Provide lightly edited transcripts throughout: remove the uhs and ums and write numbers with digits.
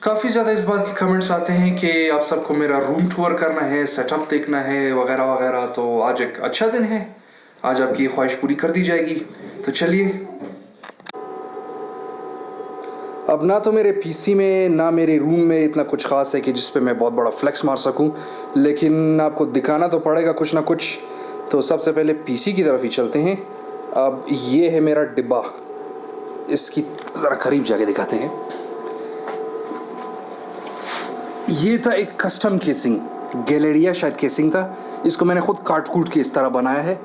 काफ़ी ज़्यादा इस बात के कमेंट्स आते हैं कि आप सबको मेरा रूम टूर करना है, सेटअप देखना है वगैरह वगैरह। तो आज एक अच्छा दिन है, आज आपकी ये ख्वाहिश पूरी कर दी जाएगी। तो चलिए। अब ना तो मेरे पीसी में ना मेरे रूम में इतना कुछ ख़ास है कि जिस पे मैं बहुत बड़ा फ्लेक्स मार सकूं, लेकिन आपको दिखाना तो पड़ेगा कुछ ना कुछ। तो सबसे पहले पीसी की तरफ ही चलते हैं। अब ये है मेरा डिब्बा, इसकी ज़रा करीब जाके दिखाते हैं। ये था एक कस्टम केसिंग, गैलेरिया शायद केसिंग था। इसको मैंने खुद काट कूट के इस तरह बनाया है।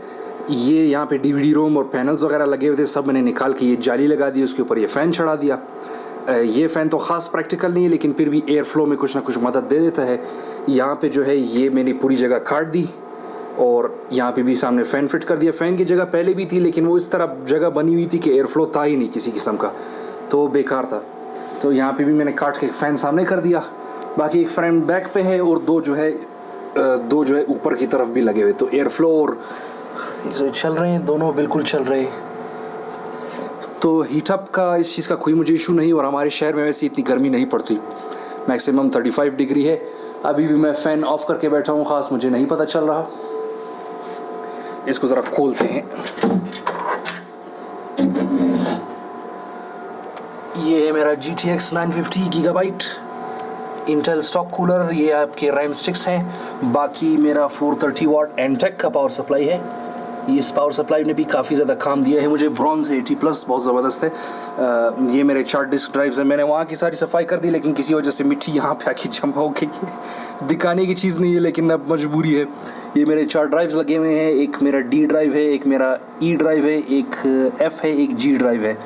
ये यहाँ पे डीवीडी रोम और पैनल्स वगैरह लगे हुए थे, सब मैंने निकाल के ये जाली लगा दी, उसके ऊपर ये फ़ैन चढ़ा दिया। ये फ़ैन तो ख़ास प्रैक्टिकल नहीं है, लेकिन फिर भी एयर फ्लो में कुछ ना कुछ मदद दे देता है। यहाँ पे जो है ये मैंने पूरी जगह काट दी और यहाँ पे भी सामने फ़ैन फिट कर दिया। फ़ैन की जगह पहले भी थी, लेकिन वो इस तरह जगह बनी हुई थी कि एयर फ्लो था ही नहीं किसी किस्म का, तो बेकार था। तो यहाँ पे भी मैंने काट के एक फ़ैन सामने कर दिया। बाकी एक फ़ैन बैक पे है और दो जो है ऊपर की तरफ भी लगे हुए। तो एयर फ्लो और चल रहे हैं, दोनों बिल्कुल चल रहे हैं। तो हीटअप का इस चीज़ का कोई मुझे इशू नहीं, और हमारे शहर में वैसे इतनी गर्मी नहीं पड़ती, मैक्सिमम 35 डिग्री है। अभी भी मैं फ़ैन ऑफ करके बैठा हूँ, ख़ास मुझे नहीं पता चल रहा। इसको ज़रा खोलते हैं। ये है मेरा GTX 950 gigabyte Intel stock cooler. ये आपके रैम स्टिक्स हैं। बाकी मेरा 430 वाट एनटेक का पावर सप्लाई है। इस पावर सप्लाई ने भी काफ़ी ज़्यादा काम दिया है मुझे। ब्रॉन्ज 80+, बहुत ज़बरदस्त है। ये मेरे 4 डिस्क ड्राइव्स हैं। मैंने वहाँ की सारी सफाई कर दी, लेकिन किसी वजह से मिट्टी यहाँ पे आके जमा हो गई। दिखाने की चीज़ नहीं है, लेकिन अब मजबूरी है। ये मेरे 4 ड्राइव्स लगे हुए हैं। एक मेरा D ड्राइव है, एक मेरा E ड्राइव है, एक F है, एक G ड्राइव है।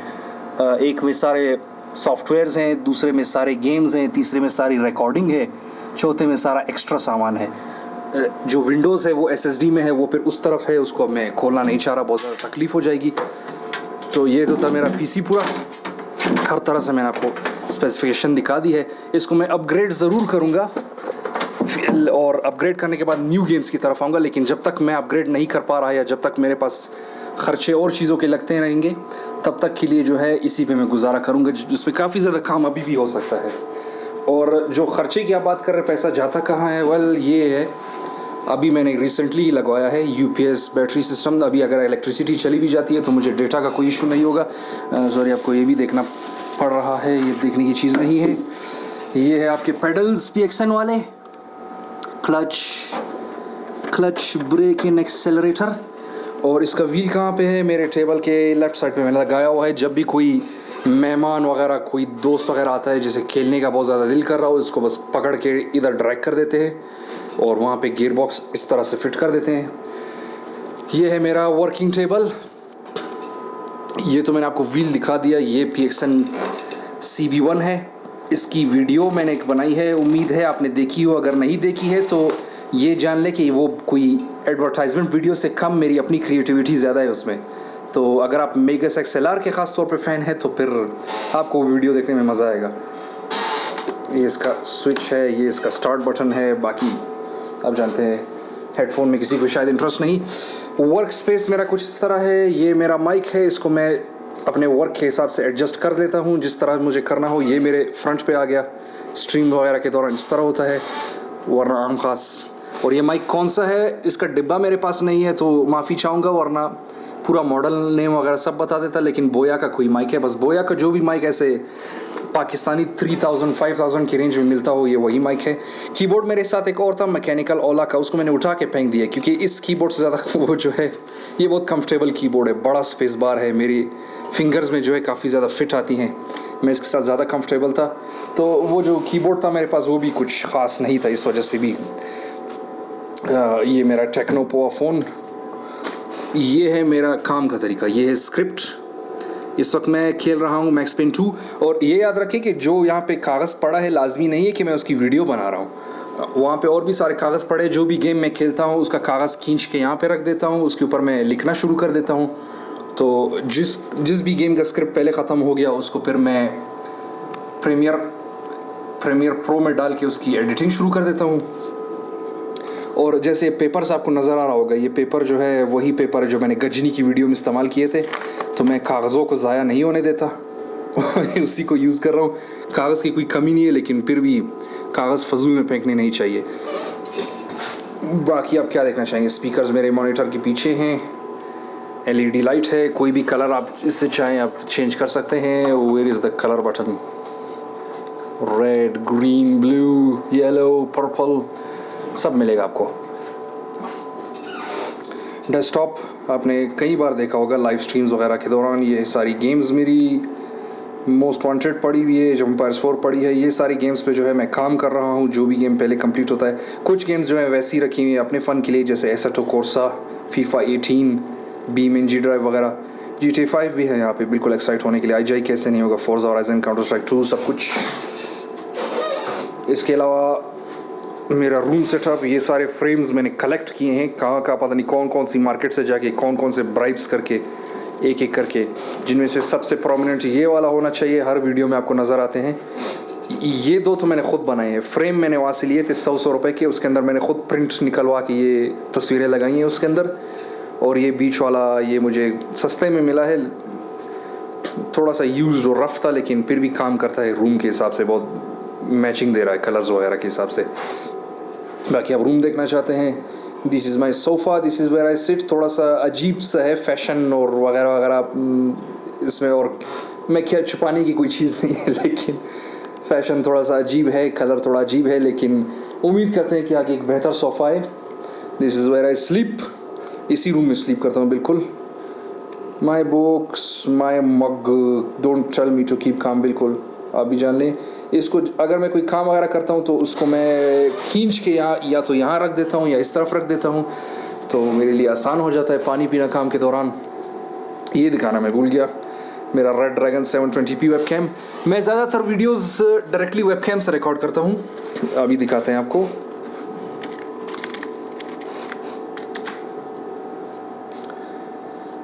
एक में सारे सॉफ्टवेयर्स हैं, दूसरे में सारे गेम्स हैं, तीसरे में सारी रिकॉर्डिंग है, चौथे में सारा एक्स्ट्रा सामान है। जो विंडोज़ है वो SSD में है, वो फिर उस तरफ है, उसको मैं खोलना नहीं चाह रहा, बहुत ज़्यादा तकलीफ़ हो जाएगी। तो ये तो था मेरा PC पूरा। हर तरह से मैंने आपको स्पेसिफिकेशन दिखा दी है। इसको मैं अपग्रेड ज़रूर करूँगा, और अपग्रेड करने के बाद न्यू गेम्स की तरफ आऊँगा। लेकिन जब तक मैं अपग्रेड नहीं कर पा रहा, या जब तक मेरे पास ख़र्चे और चीज़ों के लगते रहेंगे, तब तक के लिए जो है इसी पे मैं गुजारा करूँगा, जिसमें काफ़ी ज़्यादा काम अभी भी हो सकता है। और जो ख़र्चे की आप बात कर रहे हैं, पैसा जाता कहाँ है? वेल, ये है, अभी मैंने रिसेंटली लगवाया है UPS बैटरी सिस्टम। अभी अगर इलेक्ट्रिसिटी चली भी जाती है तो मुझे डेटा का कोई इशू नहीं होगा। सॉरी, आपको ये भी देखना पड़ रहा है, ये देखने की चीज़ नहीं है। ये है आपके पेडल्स PXN वाले, क्लच ब्रेक इन एक्सेलरेटर। और इसका व्हील कहाँ पे है? मेरे टेबल के लेफ़्ट साइड पे मैंने लगाया हुआ है। जब भी कोई मेहमान वगैरह, कोई दोस्त वगैरह आता है जिसे खेलने का बहुत ज़्यादा दिल कर रहा हो, इसको बस पकड़ के इधर ड्रैग कर देते हैं और वहाँ पे गियर बॉक्स इस तरह से फिट कर देते हैं। ये है मेरा वर्किंग टेबल। ये तो मैंने आपको व्हील दिखा दिया। ये PXN CB1 है। इसकी वीडियो मैंने एक बनाई है, उम्मीद है आपने देखी हो। अगर नहीं देखी है तो ये जान ले कि वो कोई एडवर्टाइजमेंट वीडियो से कम मेरी अपनी क्रिएटिविटी ज़्यादा है उसमें। तो अगर आप मेगास XLR के ख़ास तौर पे फ़ैन है तो फिर आपको वीडियो देखने में मज़ा आएगा। ये इसका स्विच है, ये इसका स्टार्ट बटन है। बाकी आप जानते हैं हेडफोन में किसी को शायद इंटरेस्ट नहीं। वर्क स्पेस मेरा कुछ इस तरह है। ये मेरा माइक है, इसको मैं अपने वर्क के हिसाब से एडजस्ट कर लेता हूँ जिस तरह मुझे करना हो। ये मेरे फ्रंट पे आ गया, स्ट्रीम वगैरह के दौरान इस तरह होता है, वरना आम खास। और ये माइक कौन सा है, इसका डिब्बा मेरे पास नहीं है तो माफ़ी चाहूँगा, वरना पूरा मॉडल नेम वगैरह सब बता देता। लेकिन बोया का कोई माइक है, बस बोया का जो भी माइक ऐसे पाकिस्तानी 3000 5000 की रेंज में मिलता हो, ये वही माइक है। कीबोर्ड मेरे साथ एक और था मैकेनिकल ओला का, उसको मैंने उठा के फेंक दिया क्योंकि इस कीबोर्ड से ज़्यादा वो जो है ये बहुत कंफर्टेबल कीबोर्ड है। बड़ा स्पेस बार है, मेरी फिंगर्स में जो है काफ़ी ज़्यादा फिट आती हैं, मैं इसके साथ ज़्यादा कंफर्टेबल था। तो वो जो कीबोर्ड था मेरे पास वो भी कुछ ख़ास नहीं था, इस वजह से भी। ये मेरा टेक्नोपोआ फ़ोन। ये है मेरा काम का तरीका, ये है स्क्रिप्ट। इस वक्त मैं खेल रहा हूँ मैक्स पेन 2। और ये याद रखें कि जो यहाँ पे कागज़ पड़ा है लाजमी नहीं है कि मैं उसकी वीडियो बना रहा हूँ। वहाँ पे और भी सारे कागज़ पड़े, जो भी गेम मैं खेलता हूँ उसका कागज़ खींच के यहाँ पे रख देता हूँ, उसके ऊपर मैं लिखना शुरू कर देता हूँ। तो जिस भी गेम का स्क्रिप्ट पहले ख़त्म हो गया उसको फिर मैं प्रीमियर प्रो में डाल के उसकी एडिटिंग शुरू कर देता हूँ। और जैसे पेपर्स आपको नज़र आ रहा होगा, ये पेपर जो है वही पेपर है जो मैंने गजनी की वीडियो में इस्तेमाल किए थे। तो मैं कागज़ों को ज़ाया नहीं होने देता, उसी को यूज़ कर रहा हूँ। कागज़ की कोई कमी नहीं है, लेकिन फिर भी कागज़ फजूल में फेंकने नहीं चाहिए। बाकी आप क्या देखना चाहेंगे? स्पीकर्स मेरे मॉनिटर के पीछे हैं, LED लाइट है, कोई भी कलर आप इससे चाहें आप चेंज कर सकते हैं। Where is the colour button? Red, green, blue, yellow, purple सब मिलेगा आपको। डेस्कटॉप आपने कई बार देखा होगा लाइव स्ट्रीम्स वगैरह के दौरान, ये सारी गेम्स मेरी मोस्ट वांटेड पड़ी हुई है, जंपर्स 4 पड़ी है। ये सारी गेम्स पे जो है मैं काम कर रहा हूँ। जो भी गेम पहले कंप्लीट होता है, कुछ गेम्स जो है वैसी रखी हुई है अपने फ़न के लिए, जैसे एसेटो कोर्सा, FIFA 18, बीम इन जी ड्राइव वगैरह। GTA 5 भी है यहाँ पे, बिल्कुल एक्साइट होने के लिए। IGI कैसे नहीं होगा, फोर्जा होराइजन, काउंटर स्ट्राइक 2 सब कुछ। इसके अलावा मेरा रूम सेटअप, ये सारे फ्रेम्स मैंने कलेक्ट किए हैं, कहाँ पता नहीं कौन कौन सी मार्केट से जाके कौन कौन से ब्राइब्स करके एक एक करके, जिनमें से सबसे प्रोमिनेंट ये वाला होना चाहिए, हर वीडियो में आपको नज़र आते हैं। ये 2 तो मैंने ख़ुद बनाए हैं। फ्रेम मैंने वहाँ से लिए थे 100 रुपए के, उसके अंदर मैंने ख़ुद प्रिंट निकलवा के ये तस्वीरें लगाई हैं उसके अंदर। और ये बीच वाला ये मुझे सस्ते में मिला है, थोड़ा सा यूज्ड और रफ था, लेकिन फिर भी काम करता है रूम के हिसाब से, बहुत मैचिंग दे रहा है कलर्स वगैरह के हिसाब से। बाकी आप रूम देखना चाहते हैं, this is my sofa, this is where I sit. थोड़ा सा अजीब सा है, फैशन और वगैरह वगैरह इसमें, और मैं क्या छुपाने की कोई चीज़ नहीं है, लेकिन फ़ैशन थोड़ा सा अजीब है, कलर थोड़ा अजीब है, लेकिन उम्मीद करते हैं कि आगे एक बेहतर सोफ़ा है। This is where I sleep, इसी रूम में स्लीप करता हूँ बिल्कुल। My books, my mug, don't tell me to keep calm, बिल्कुल आप भी जान लें इसको। अगर मैं कोई काम वगैरह करता हूँ तो उसको मैं खींच के या तो यहाँ रख देता हूँ या इस तरफ रख देता हूँ, तो मेरे लिए आसान हो जाता है पानी पीना काम के दौरान। ये दिखाना मैं भूल गया, मेरा रेड ड्रैगन 720p वेबकैम। मैं ज़्यादातर वीडियोस डायरेक्टली वेबकैम से रिकॉर्ड करता हूँ, अभी दिखाते हैं आपको।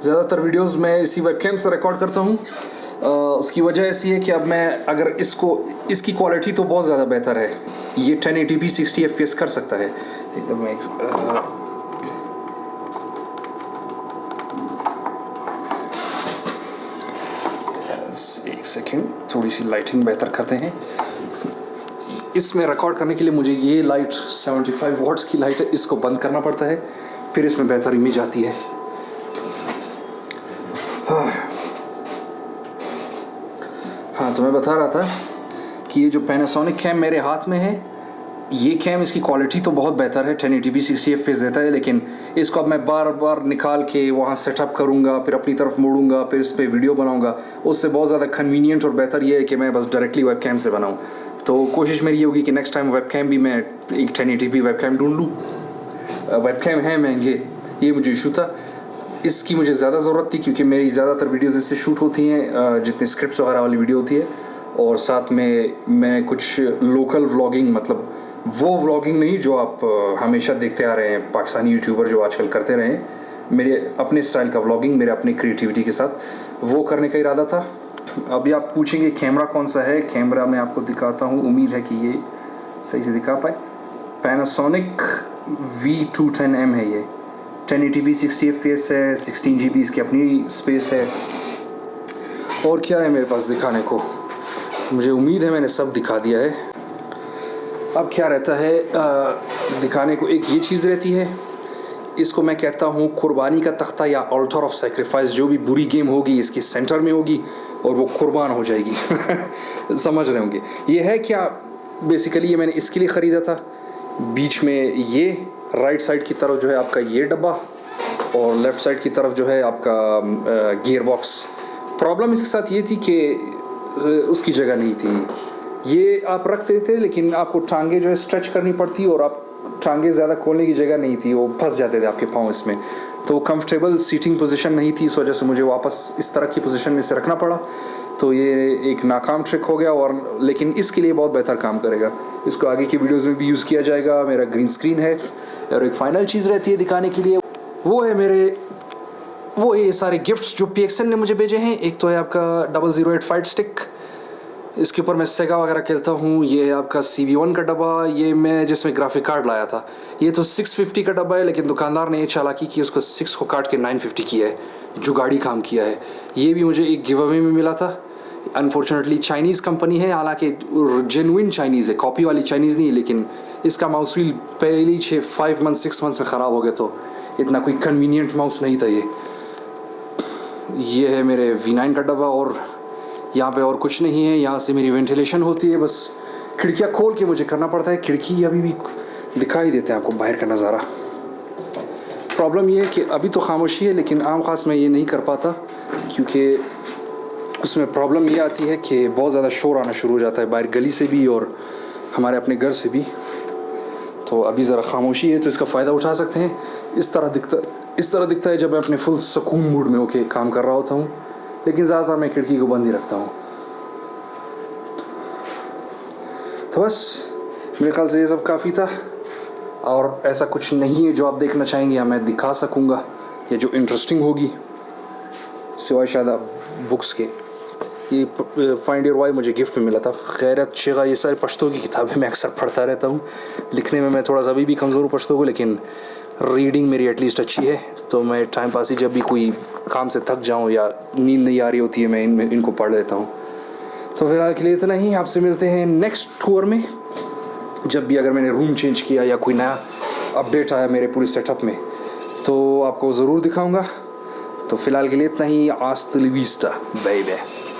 ज़्यादातर वीडियोस मैं इसी वेबकैम से रिकॉर्ड करता हूँ। उसकी वजह ऐसी है कि अब मैं अगर इसकी क्वालिटी तो बहुत ज़्यादा बेहतर है, ये 1080p 60 fps कर सकता है एकदम। मैं एक सेकेंड, थोड़ी सी लाइटिंग बेहतर करते हैं। इसमें रिकॉर्ड करने के लिए मुझे ये लाइट 75 वॉट्स की लाइट है, इसको बंद करना पड़ता है, फिर इसमें बेहतर इमेज आती है। हाँ, तो मैं बता रहा था कि ये जो पैनासोनिक कैम मेरे हाथ में है, ये कैम इसकी क्वालिटी तो बहुत बेहतर है, 1080p 60 fps देता है, लेकिन इसको अब मैं बार बार निकाल के वहाँ सेटअप करूँगा, फिर अपनी तरफ मोड़ूंगा, फिर इस पर वीडियो बनाऊँगा। उससे बहुत ज़्यादा कन्वीनियंट और बेहतर ये है कि मैं बस डायरेक्टली वेबकैम से बनाऊँ। तो कोशिश मेरी ये होगी कि नेक्स्ट टाइम वेबकैम भी मैं एक 1080p वेबकैम ढूंढ लूँ। वेबकैम है महंगे, ये मुझे इशू था। इसकी मुझे ज़्यादा ज़रूरत थी क्योंकि मेरी ज़्यादातर वीडियोज़ इससे शूट होती हैं, जितनी स्क्रिप्ट्स वगैरह वाली वीडियो होती है, और साथ में मैं कुछ लोकल व्लॉगिंग, मतलब वो व्लॉगिंग नहीं जो आप हमेशा देखते आ रहे हैं पाकिस्तानी यूट्यूबर जो आजकल करते रहे हैं, मेरे अपने स्टाइल का व्लॉगिंग, मेरे अपने क्रिएटिविटी के साथ, वो करने का इरादा था। अभी आप पूछेंगे कैमरा कौन सा है, कैमरा मैं आपको दिखाता हूँ, उम्मीद है कि ये सही से दिखा पाए। पैनासोनिक V210M है ये, 1080p 60 fps है, 16GB इसकी अपनी स्पेस है। और क्या है मेरे पास दिखाने को, मुझे उम्मीद है मैंने सब दिखा दिया है। अब क्या रहता है दिखाने को, एक ये चीज़ रहती है, इसको मैं कहता हूँ कुर्बानी का तख्ता या ऑल्टर ऑफ सेक्रीफाइस। जो भी बुरी गेम होगी इसके सेंटर में होगी और वो कुर्बान हो जाएगी समझ रहे होंगे ये है क्या। बेसिकली ये मैंने इसके लिए ख़रीदा था। बीच में ये राइट साइड की तरफ जो है आपका ये डब्बा, और लेफ़्ट साइड की तरफ जो है आपका गियर बॉक्स। प्रॉब्लम इसके साथ ये थी कि उसकी जगह नहीं थी, ये आप रखते थे लेकिन आपको टांगे जो है स्ट्रेच करनी पड़ती, और आप टांगे ज़्यादा खोलने की जगह नहीं थी, वो फंस जाते थे आपके पाँव इसमें, तो कंफर्टेबल सीटिंग पोजीशन नहीं थी। इस वजह से मुझे वापस इस तरह की पोजीशन में से रखना पड़ा। तो ये एक नाकाम ट्रिक हो गया, और लेकिन इसके लिए बहुत बेहतर काम करेगा। इसको आगे की वीडियोज़ में भी यूज़ किया जाएगा। मेरा ग्रीन स्क्रीन है, और एक फ़ाइनल चीज़ रहती है दिखाने के लिए, वो है ये सारे गिफ्ट्स जो PXN ने मुझे भेजे हैं। एक तो है आपका 008 फाइट स्टिक, इसके ऊपर मैं सेगा वगैरह खेलता हूँ। ये है आपका CV1 का डब्बा, ये मैं जिसमें ग्राफिक कार्ड लाया था। ये तो 650 का डब्बा है, लेकिन दुकानदार ने ये चालाकी की, उसको 6 को काट के 950 किया है, जुगाड़ी काम किया है। ये भी मुझे एक गिव अवे में मिला था। अनफॉर्चुनेटली चाइनीज़ कंपनी है, हालांकि जेन्युइन चाइनीज़ है, कॉपी वाली चाइनीज़ नहीं है, लेकिन इसका माउस व्हील पहले ही 5 मंथ्स 6 मंथ्स में ख़राब हो गया, तो इतना कोई कन्वीनियंट माउस नहीं था ये है मेरे V9 का डब्बा। और यहाँ पे और कुछ नहीं है, यहाँ से मेरी वेंटिलेशन होती है, बस खिड़कियाँ खोल के मुझे करना पड़ता है। खिड़की अभी भी दिखाई देते हैं आपको बाहर का नज़ारा। प्रॉब्लम ये है कि अभी तो खामोशी है, लेकिन आम खास में ये नहीं कर पाता क्योंकि उसमें प्रॉब्लम ये आती है कि बहुत ज़्यादा शोर आना शुरू हो जाता है बाहर गली से भी और हमारे अपने घर से भी। तो अभी ज़रा खामोशी है, तो इसका फ़ायदा उठा सकते हैं। इस तरह दिखता है जब मैं अपने फुल सुकून मूड में होके काम कर रहा होता हूँ, लेकिन ज़्यादातर मैं खिड़की को बंद ही रखता हूँ। तो बस मेरे ख्याल से ये सब काफ़ी था, और ऐसा कुछ नहीं है जो आप देखना चाहेंगे या मैं दिखा सकूँगा या जो इंटरेस्टिंग होगी, सिवाय शायद आप बुक्स के। ये फाइंड योर वाई मुझे गिफ्ट में मिला था। खैरत शेगा, ये सारी पश्तो की किताबें मैं अक्सर पढ़ता रहता हूँ। लिखने में मैं थोड़ा सा अभी भी कमज़ोर हूँ पश्तो को, लेकिन रीडिंग मेरी एटलीस्ट अच्छी है। तो मैं टाइम पास ही जब भी कोई काम से थक जाऊँ या नींद नहीं आ रही होती है, मैं इनको पढ़ लेता हूँ। तो फिलहाल के लिए इतना ही। आपसे मिलते हैं नेक्स्ट टूर में, जब भी अगर मैंने रूम चेंज किया या कोई नया अपडेट आया मेरे पूरे सेटअप में, तो आपको ज़रूर दिखाऊँगा। तो फ़िलहाल के लिए इतना ही। आस्ता ला विस्टा बेबी।